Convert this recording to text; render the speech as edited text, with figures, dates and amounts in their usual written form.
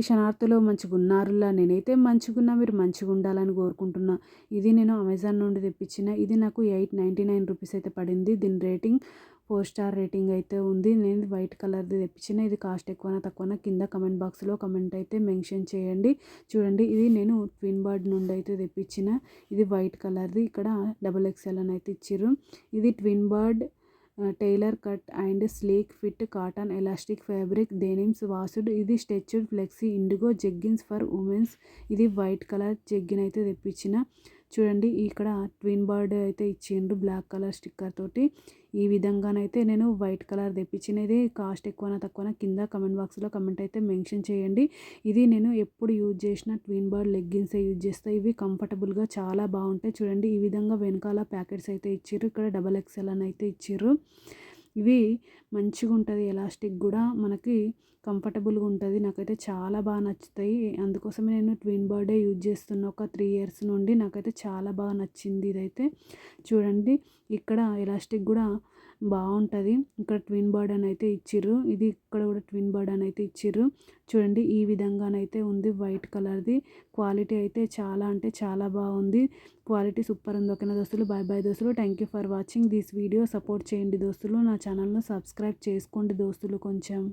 శనార్థులు మంచిగున్నారులా, నేనైతే మంచిగున్నా, మీరు మంచిగుండాలని కోరుకుంటున్నా. ఇది నేను అమెజాన్ నుండి తెప్పించిన. ఇది నాకు 899 రూపీస్ అయితే పడింది. దీని రేటింగ్ 4 స్టార్ రేటింగ్ అయితే ఉంది. నేను వైట్ కలర్ది తెప్పించిన. ఇది కాస్ట్ ఎక్కువనా తక్కువనా కింద కమెంట్ బాక్స్లో కమెంట్ అయితే మెన్షన్ చేయండి. చూడండి, ఇది నేను ట్విన్ బర్డ్ నుండి అయితే తెప్పించిన. ఇది వైట్ కలర్ది, ఇక్కడ XXL అని అయితే ఇచ్చిర్రు. ఇది Twin Birds tailor cut and sleek fit cotton elastic fabric denims washed. ఇది stretched flexi indigo jeggings for women's. ఇది వైట్ కలర్ జెగ్గిన్ అయితే తెప్పించిన. చూడండి, ఇక్కడ ట్విన్ బర్డ్ అయితే ఇచ్చిండ్రు బ్లాక్ కలర్ స్టిక్కర్ తోటి. ఈ విధంగానైతే నేను వైట్ కలర్ తెప్పించిన. ఇది కాస్ట్ ఎక్కువనా తక్కువనా కింద కమెంట్ బాక్స్లో కమెంట్ అయితే మెన్షన్ చేయండి. ఇది నేను ఎప్పుడు యూజ్ చేసిన ట్విన్ బర్డ్ లెగ్గిన్సే యూజ్ చేస్తాను. ఇవి కంఫర్టబుల్గా చాలా బాగుంటాయి. చూడండి, ఈ విధంగా వెనకాల ప్యాకెట్స్ అయితే ఇచ్చిర్రు. ఇక్కడ XXL అని అయితే ఇచ్చిర్రు. ఇవి మంచిగా ఉంటుంది, ఎలాస్టిక్ కూడా మనకి కంఫర్టబుల్గా ఉంటుంది. నాకైతే చాలా బాగా నచ్చుతాయి. అందుకోసమే నేను ట్విన్ బర్డే యూజ్ చేస్తున్నా ఒక 3 ఇయర్స్ నుండి. నాకైతే చాలా బాగా నచ్చింది ఇదైతే. చూడండి, ఇక్కడ ఎలాస్టిక్ కూడా బాగుంటుంది. ఇక్కడ ట్విన్ బర్డ్ అని అయితే ఇచ్చిర్రు. ఇది ఇక్కడ కూడా ట్విన్ బర్డ్ అని అయితే ఇచ్చిర్రు. చూడండి, ఈ విధంగానైతే ఉంది వైట్ కలర్ది. క్వాలిటీ అయితే చాలా అంటే చాలా బాగుంది. క్వాలిటీ సూపర్ ఉంది. ఓకేనా దోస్తులు, బాయ్ బాయ్ దోస్తులు. Thank you for watching this video. Support చేయండి దోస్తులు. నా ఛానల్ను సబ్స్క్రైబ్ చేసుకోండి దోస్తులు కొంచెం.